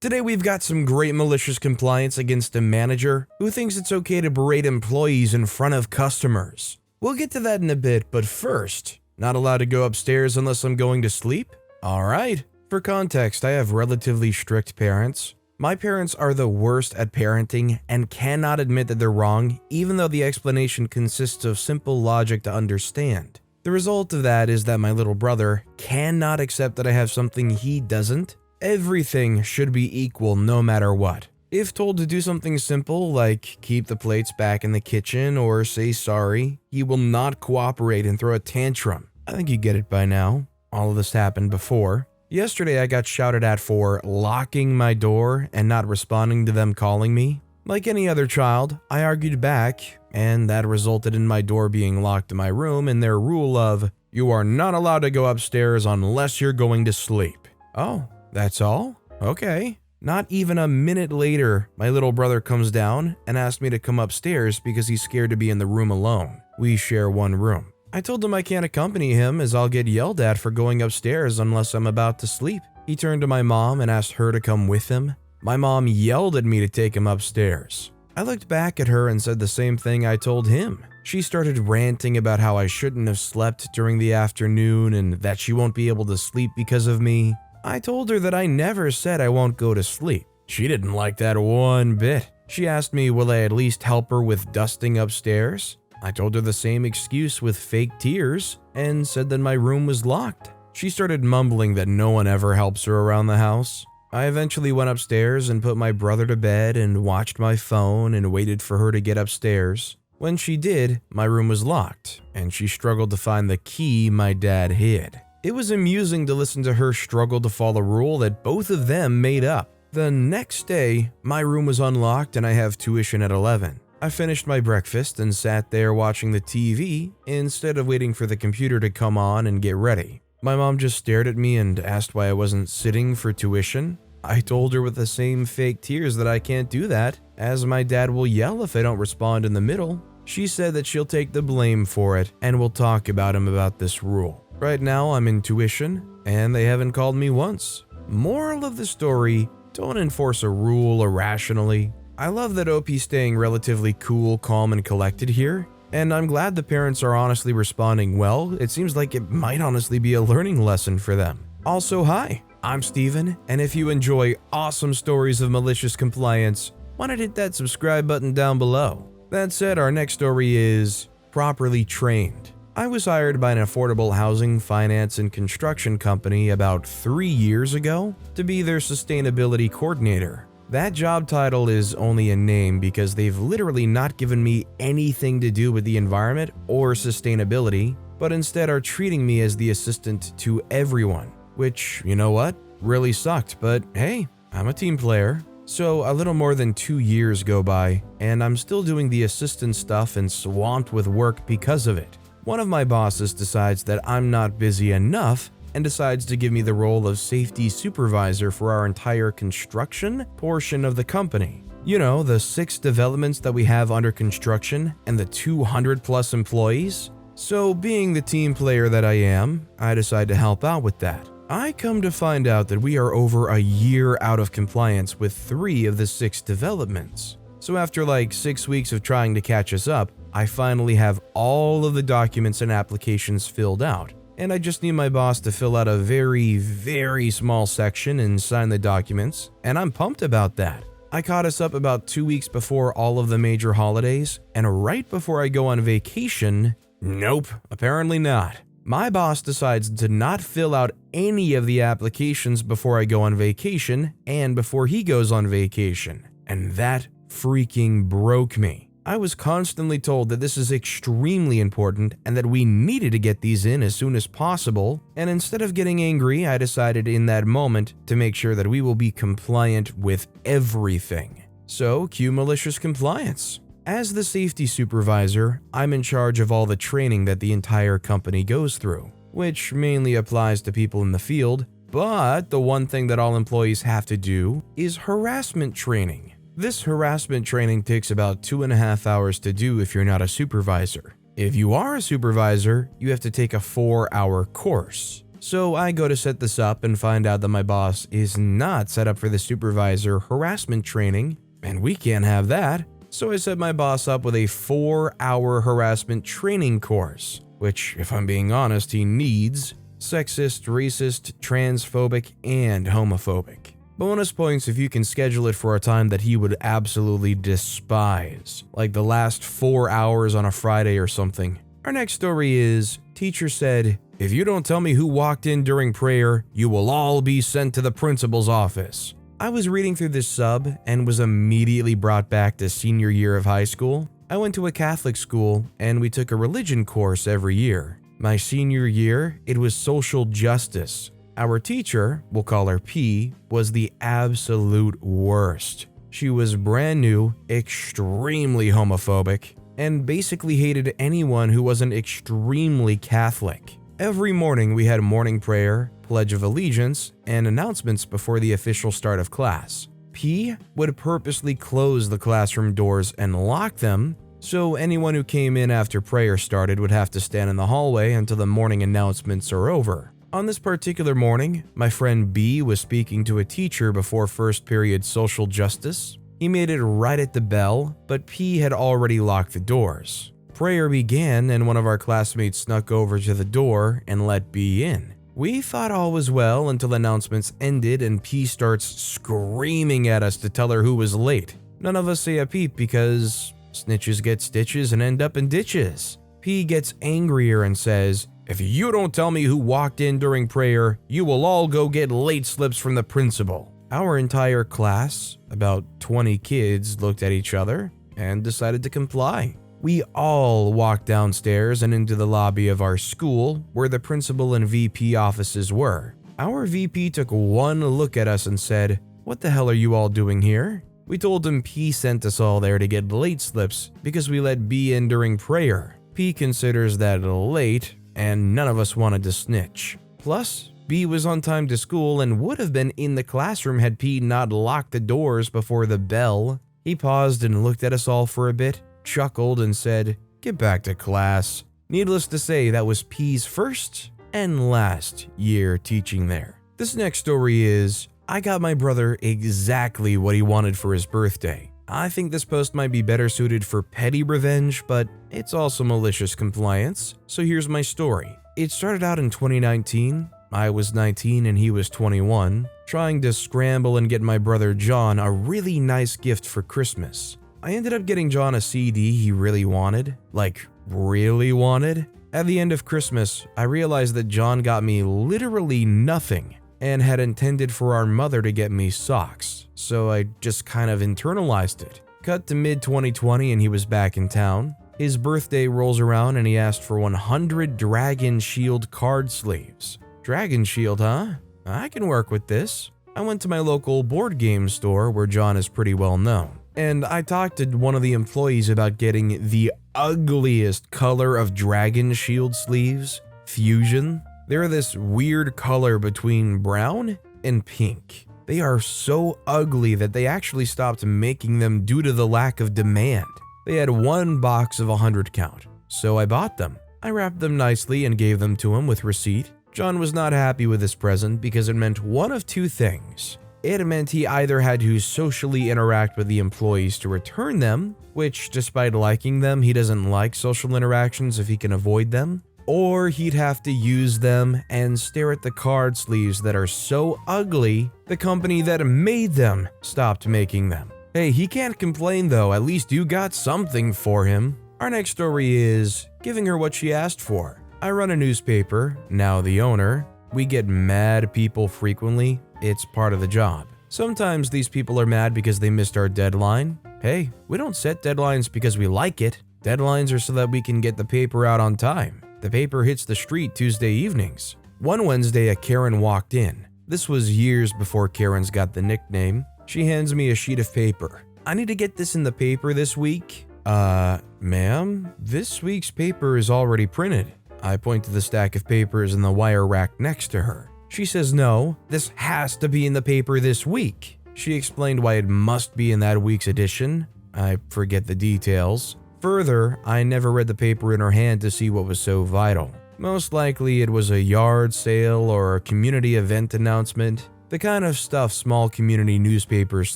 Today we've got some great malicious compliance against a manager who thinks it's okay to berate employees in front of customers. We'll get to that in a bit, but first, not allowed to go upstairs unless I'm going to sleep? Alright. For context, I have relatively strict parents. My parents are the worst at parenting and cannot admit that they're wrong, even though the explanation consists of simple logic to understand. The result of that is that my little brother cannot accept that I have something he doesn't. Everything should be equal no matter what. If told to do something simple like keep the plates back in the kitchen or say sorry, he will not cooperate and throw a tantrum. I think you get it by now. All of this happened before. Yesterday I got shouted at for locking my door and not responding to them calling me. Like any other child, I argued back, and that resulted in my door being locked in my room and their rule of, you are not allowed to go upstairs unless you're going to sleep. Oh, that's all? Okay. Not even a minute later, my little brother comes down and asks me to come upstairs because he's scared to be in the room alone. We share one room. I told him I can't accompany him as I'll get yelled at for going upstairs unless I'm about to sleep. He turned to my mom and asked her to come with him. My mom yelled at me to take him upstairs. I looked back at her and said the same thing I told him. She started ranting about how I shouldn't have slept during the afternoon and that she won't be able to sleep because of me. I told her that I never said I won't go to sleep. She didn't like that one bit. She asked me will I at least help her with dusting upstairs. I told her the same excuse with fake tears and said that my room was locked. She started mumbling that no one ever helps her around the house. I eventually went upstairs and put my brother to bed and watched my phone and waited for her to get upstairs. When she did, my room was locked and she struggled to find the key my dad hid. It was amusing to listen to her struggle to follow a rule that both of them made up. The next day, my room was unlocked and I have tuition at 11. I finished my breakfast and sat there watching the TV instead of waiting for the computer to come on and get ready. My mom just stared at me and asked why I wasn't sitting for tuition. I told her with the same fake tears that I can't do that, as my dad will yell if I don't respond in the middle. She said that she'll take the blame for it and we'll talk about him about this rule. Right now I'm in tuition and they haven't called me once. Moral of the story, don't enforce a rule irrationally. I love that OP's staying relatively cool, calm, and collected here, and I'm glad the parents are honestly responding well. It seems like it might honestly be a learning lesson for them. Also, hi, I'm Steven, and if you enjoy awesome stories of malicious compliance, why not hit that subscribe button down below? That said, our next story is properly trained. I was hired by an affordable housing, finance, and construction company about 3 years ago to be their sustainability coordinator. That job title is only a name because they've literally not given me anything to do with the environment or sustainability, but instead are treating me as the assistant to everyone, which, you know what, really sucked, but hey, I'm a team player. So a little more than 2 years go by, and I'm still doing the assistant stuff and swamped with work because of it. One of my bosses decides that I'm not busy enough and decides to give me the role of safety supervisor for our entire construction portion of the company. You know, the 6 developments that we have under construction and the 200 plus employees. So being the team player that I am, I decide to help out with that. I come to find out that we are over a year out of compliance with 3 of the 6 developments. So after like 6 weeks of trying to catch us up, I finally have all of the documents and applications filled out, and I just need my boss to fill out a very, very small section and sign the documents, and I'm pumped about that. I caught us up about 2 weeks before all of the major holidays, and right before I go on vacation, nope, apparently not. My boss decides to not fill out any of the applications before I go on vacation and before he goes on vacation, and that freaking broke me. I was constantly told that this is extremely important and that we needed to get these in as soon as possible, and instead of getting angry, I decided in that moment to make sure that we will be compliant with everything. So, cue malicious compliance. As the safety supervisor, I'm in charge of all the training that the entire company goes through, which mainly applies to people in the field, but the one thing that all employees have to do is harassment training. This harassment training takes about 2.5 hours to do if you're not a supervisor. If you are a supervisor, you have to take a 4-hour course. So I go to set this up and find out that my boss is not set up for the supervisor harassment training, and we can't have that. So I set my boss up with a 4-hour harassment training course, which, if I'm being honest, he needs. Sexist, racist, transphobic, and homophobic. Bonus points if you can schedule it for a time that he would absolutely despise, like the last 4 hours on a Friday or something. Our next story is, teacher said, "If you don't tell me who walked in during prayer, you will all be sent to the principal's office." I was reading through this sub and was immediately brought back to senior year of high school. I went to a Catholic school and we took a religion course every year. My senior year, it was social justice. Our teacher, we'll call her P, was the absolute worst. She was brand new, extremely homophobic, and basically hated anyone who wasn't extremely Catholic. Every morning we had morning prayer, Pledge of Allegiance, and announcements before the official start of class. P would purposely close the classroom doors and lock them, so anyone who came in after prayer started would have to stand in the hallway until the morning announcements are over. On this particular morning, my friend B was speaking to a teacher before first period social justice. He made it right at the bell, but P had already locked the doors. Prayer began and one of our classmates snuck over to the door and let B in. We thought all was well until announcements ended and P starts screaming at us to tell her who was late. None of us say a peep because snitches get stitches and end up in ditches. P gets angrier and says, "If you don't tell me who walked in during prayer, you will all go get late slips from the principal." Our entire class, about 20 kids, looked at each other and decided to comply. We all walked downstairs and into the lobby of our school where the principal and VP offices were. Our VP took one look at us and said, "What the hell are you all doing here?" We told him P sent us all there to get late slips because we let B in during prayer. P considers that late, and none of us wanted to snitch. Plus, B was on time to school and would have been in the classroom had P not locked the doors before the bell. He paused and looked at us all for a bit, chuckled and said, "Get back to class." Needless to say, that was P's first and last year teaching there. This next story is, I got my brother exactly what he wanted for his birthday. I think this post might be better suited for petty revenge, but it's also malicious compliance, so here's my story. It started out in 2019. I was 19 and he was 21, trying to scramble and get my brother John a really nice gift for Christmas. I ended up getting John a CD he really wanted, like really wanted. At the end of Christmas, I realized that John got me literally nothing and had intended for our mother to get me socks, so I just kind of internalized it. Cut to mid-2020 and he was back in town. His birthday rolls around and he asked for 100 Dragon Shield card sleeves. Dragon Shield, huh? I can work with this. I went to my local board game store where John is pretty well known, and I talked to one of the employees about getting the ugliest color of Dragon Shield sleeves, Fusion. They're this weird color between brown and pink. They are so ugly that they actually stopped making them due to the lack of demand. They had one box of 100 count, so I bought them. I wrapped them nicely and gave them to him with receipt. John was not happy with this present because it meant one of two things. It meant he either had to socially interact with the employees to return them, which despite liking them, he doesn't like social interactions if he can avoid them, or he'd have to use them and stare at the card sleeves that are so ugly, the company that made them stopped making them. Hey, he can't complain though, at least you got something for him. Our next story is giving her what she asked for. I run a newspaper, now the owner. We get mad people frequently, it's part of the job. Sometimes these people are mad because they missed our deadline. Hey, we don't set deadlines because we like it. Deadlines are so that we can get the paper out on time. The paper hits the street Tuesday evenings. One Wednesday, a Karen walked in. This was years before Karen's got the nickname. She hands me a sheet of paper. "I need to get this in the paper this week." Ma'am, this week's paper is already printed." I point to the stack of papers in the wire rack next to her. She says, "No, this has to be in the paper this week." She explained why it must be in that week's edition. I forget the details. Further, I never read the paper in her hand to see what was so vital. Most likely it was a yard sale or a community event announcement, the kind of stuff small community newspapers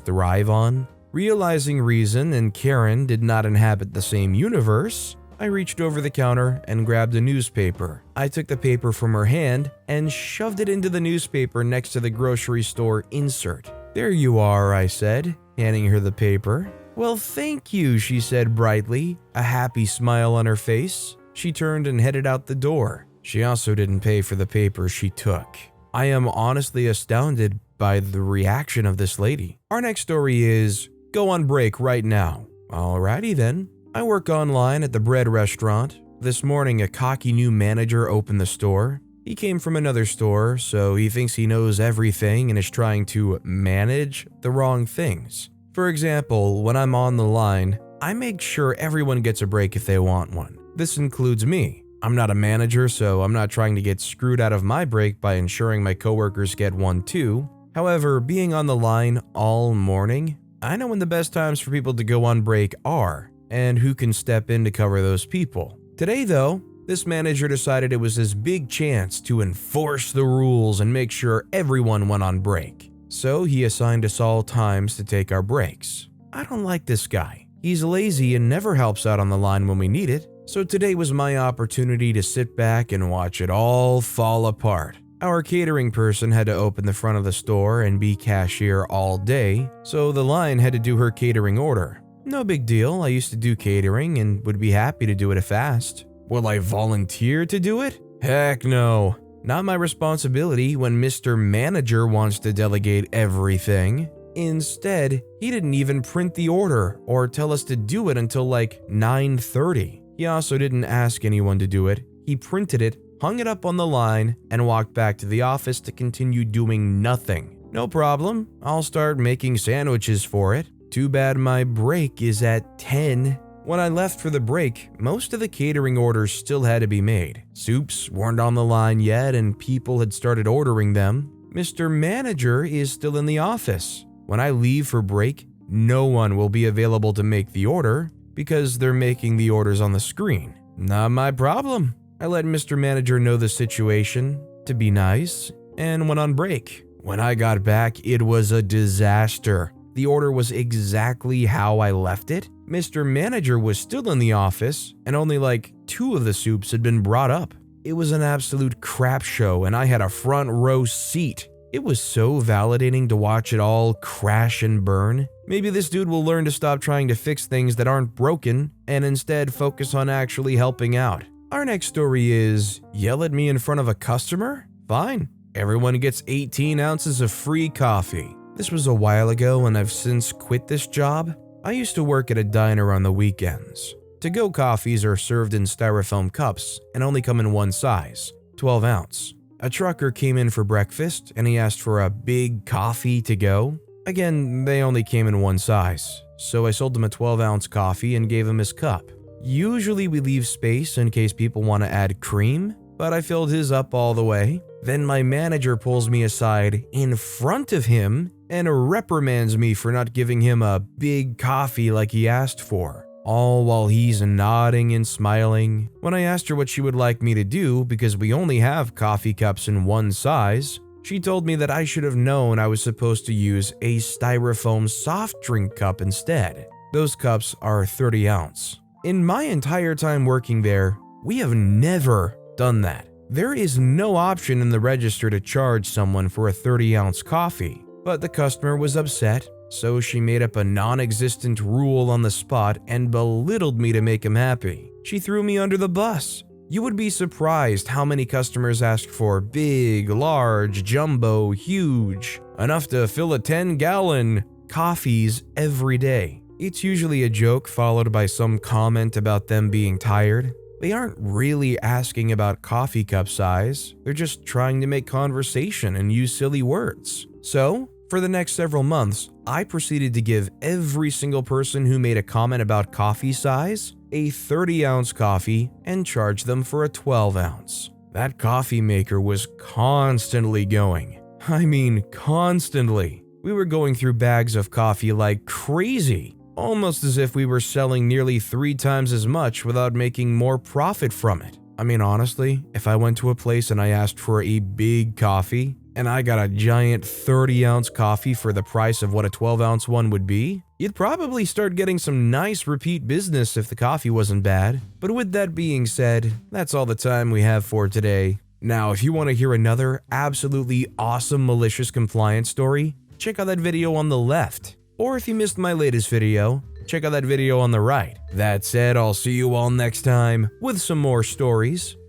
thrive on. Realizing Reason and Karen did not inhabit the same universe, I reached over the counter and grabbed a newspaper. I took the paper from her hand and shoved it into the newspaper next to the grocery store insert. "There you are," I said, handing her the paper. "Well, thank you," she said brightly, a happy smile on her face. She turned and headed out the door. She also didn't pay for the paper she took. I am honestly astounded by the reaction of this lady. Our next story is, go on break right now. Alrighty then. I work online at the bread restaurant. This morning, a cocky new manager opened the store. He came from another store, so he thinks he knows everything and is trying to manage the wrong things. For example, when I'm on the line, I make sure everyone gets a break if they want one. This includes me. I'm not a manager, so I'm not trying to get screwed out of my break by ensuring my coworkers get one too. However, being on the line all morning, I know when the best times for people to go on break are, and who can step in to cover those people. Today though, this manager decided it was his big chance to enforce the rules and make sure everyone went on break. So he assigned us all times to take our breaks. I don't like this guy. He's lazy and never helps out on the line when we need it. So today was my opportunity to sit back and watch it all fall apart. Our catering person had to open the front of the store and be cashier all day, so the line had to do her catering order. No big deal, I used to do catering and would be happy to do it if asked. Will I volunteer to do it? Heck no. Not my responsibility when Mr. Manager wants to delegate everything. Instead, he didn't even print the order or tell us to do it until like 9:30. He also didn't ask anyone to do it. He printed it, hung it up on the line, and walked back to the office to continue doing nothing. No problem, I'll start making sandwiches for it. Too bad my break is at 10. When I left for the break, most of the catering orders still had to be made. Soups weren't on the line yet and people had started ordering them. Mr. Manager is still in the office. When I leave for break, no one will be available to make the order because they're making the orders on the screen. Not my problem. I let Mr. Manager know the situation to be nice and went on break. When I got back, it was a disaster. The order was exactly how I left it. Mr. Manager was still in the office and only like 2 of the soups had been brought up. It was an absolute crap show and I had a front row seat. It was so validating to watch it all crash and burn. Maybe this dude will learn to stop trying to fix things that aren't broken and instead focus on actually helping out. Our next story is, yell at me in front of a customer? Fine. Everyone gets 18 ounces of free coffee. This was a while ago and I've since quit this job. I used to work at a diner on the weekends. To-go coffees are served in styrofoam cups and only come in one size, 12 ounce. A trucker came in for breakfast and he asked for a big coffee to go. Again, they only came in one size, so I sold him a 12-ounce coffee and gave him his cup. Usually we leave space in case people want to add cream, but I filled his up all the way. Then my manager pulls me aside in front of him and reprimands me for not giving him a big coffee like he asked for, all while he's nodding and smiling. When I asked her what she would like me to do because we only have coffee cups in one size, she told me that I should have known I was supposed to use a styrofoam soft drink cup instead. Those cups are 30 ounce. In my entire time working there, we have never done that. There is no option in the register to charge someone for a 30-ounce coffee, but the customer was upset, so she made up a non-existent rule on the spot and belittled me to make him happy. She threw me under the bus. You would be surprised how many customers ask for big, large, jumbo, huge, enough to fill a 10-gallon coffees every day. It's usually a joke followed by some comment about them being tired. They aren't really asking about coffee cup size, they're just trying to make conversation and use silly words. So, for the next several months, I proceeded to give every single person who made a comment about coffee size a 30-ounce coffee and charge them for a 12-ounce. That coffee maker was constantly going. I mean, constantly. We were going through bags of coffee like crazy. Almost as if we were selling nearly 3 times as much without making more profit from it. I mean, honestly, if I went to a place and I asked for a big coffee, and I got a giant 30-ounce coffee for the price of what a 12-ounce one would be, you'd probably start getting some nice repeat business if the coffee wasn't bad. But with that being said, that's all the time we have for today. Now, if you want to hear another absolutely awesome malicious compliance story, check out that video on the left. Or if you missed my latest video, check out that video on the right. That said, I'll see you all next time with some more stories.